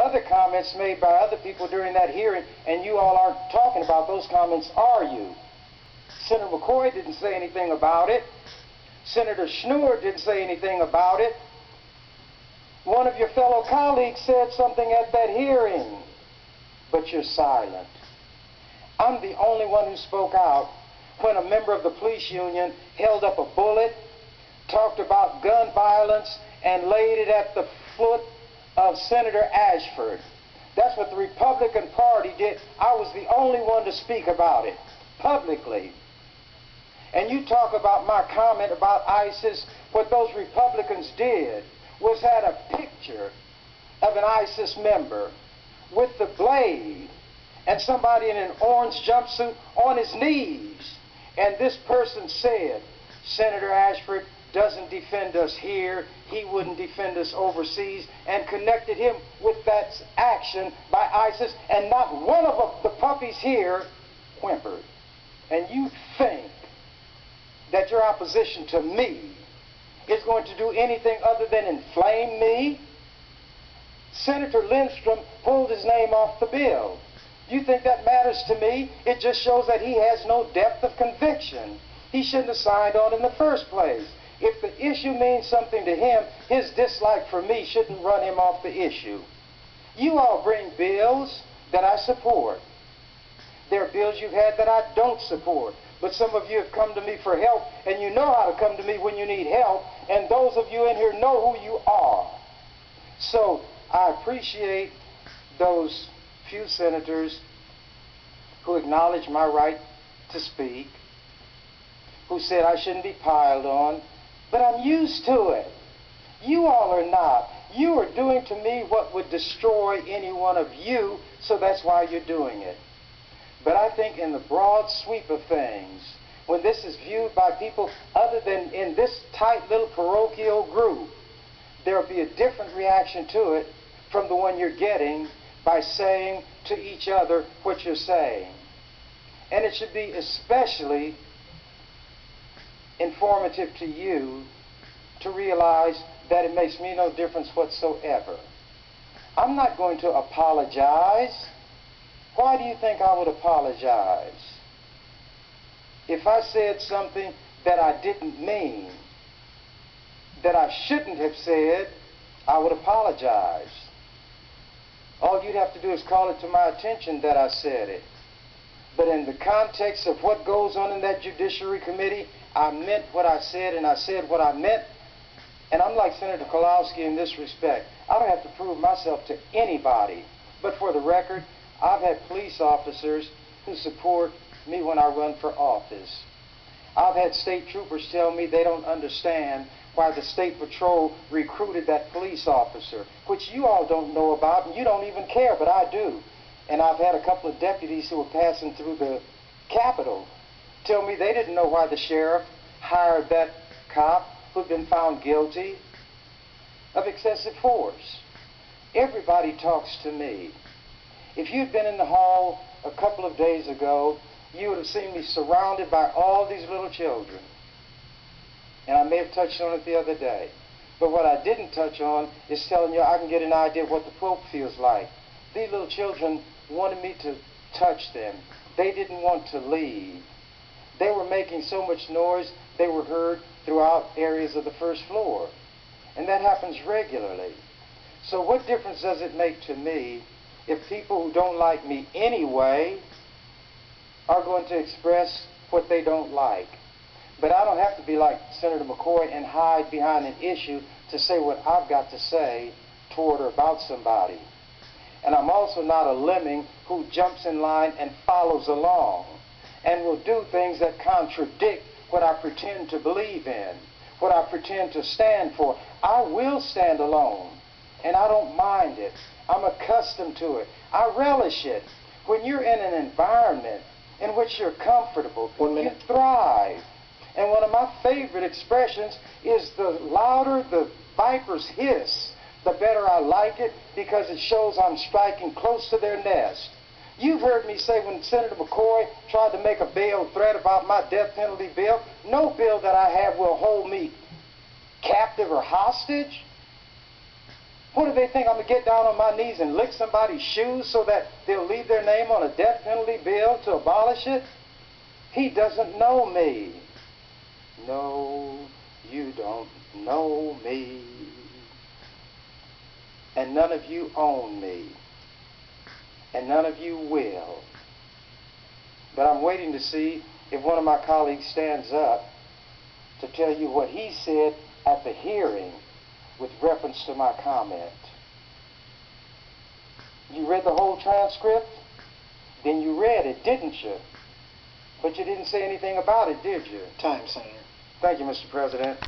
other comments made by other people during that hearing, and you all aren't talking about those comments, are you? Senator McCoy didn't say anything about it. Senator Schnur didn't say anything about it. One of your fellow colleagues said something at that hearing, but you're silent. I'm the only one who spoke out when a member of the police union held up a bullet, talked about gun violence, and laid it at the foot of Senator Ashford. That's what the Republican Party did. I was the only one to speak about it publicly. And you talk about my comment about ISIS. What those Republicans did was had a picture of an ISIS member with the blade and somebody in an orange jumpsuit on his knees. And this person said, Senator Ashford doesn't defend us here, he wouldn't defend us overseas, and connected him with that action by ISIS, and not one of the puppies here whimpered. And you think that your opposition to me is going to do anything other than inflame me? Senator Lindstrom pulled his name off the bill. You think that matters to me? It just shows that he has no depth of conviction. He shouldn't have signed on in the first place. If the issue means something to him, his dislike for me shouldn't run him off the issue. You all bring bills that I support. There are bills you've had that I don't support. But some of you have come to me for help, and you know how to come to me when you need help, and those of you in here know who you are. So I appreciate those few senators who acknowledge my right to speak, who said I shouldn't be piled on, but I'm used to it. You all are not. You are doing to me what would destroy any one of you, so that's why you're doing it. But I think in the broad sweep of things, when this is viewed by people other than in this tight little parochial group, there will be a different reaction to it from the one you're getting by saying to each other what you're saying. And it should be especially informative to you to realize that it makes me no difference whatsoever. I'm not going to apologize. Why do you think I would apologize? If I said something that I didn't mean, that I shouldn't have said, I would apologize. All you'd have to do is call it to my attention that I said it. But in the context of what goes on in that Judiciary Committee, I meant what I said, and I said what I meant. And I'm like Senator Kolowski in this respect. I don't have to prove myself to anybody. But for the record, I've had police officers who support me when I run for office. I've had state troopers tell me they don't understand why the State Patrol recruited that police officer, which you all don't know about and you don't even care, but I do. And I've had a couple of deputies who were passing through the Capitol tell me they didn't know why the sheriff hired that cop who'd been found guilty of excessive force. Everybody talks to me. If you'd been in the hall a couple of days ago, you would have seen me surrounded by all these little children. And I may have touched on it the other day. But what I didn't touch on is telling you I can get an idea of what the Pope feels like. These little children wanted me to touch them. They didn't want to leave. They were making so much noise, they were heard throughout areas of the first floor. And that happens regularly. So what difference does it make to me if people who don't like me anyway are going to express what they don't like? But I don't have to be like Senator McCoy and hide behind an issue to say what I've got to say toward or about somebody. And I'm also not a lemming who jumps in line and follows along and will do things that contradict what I pretend to believe in, what I pretend to stand for. I will stand alone, and I don't mind it. I'm accustomed to it. I relish it. When you're in an environment in which you're comfortable, you thrive. And one of my favorite expressions is the louder the viper's hiss, the better I like it, because it shows I'm striking close to their nest. You've heard me say when Senator McCoy tried to make a bail threat about my death penalty bill, no bill that I have will hold me captive or hostage. What do they think? I'm going to get down on my knees and lick somebody's shoes so that they'll leave their name on a death penalty bill to abolish it? He doesn't know me. No, you don't know me. And none of you own me. And none of you will. But I'm waiting to see if one of my colleagues stands up to tell you what he said at the hearing with reference to my comment. You read the whole transcript? Then you read it, didn't you? But you didn't say anything about it, did you? Time, Senator. Thank you, Mr. President.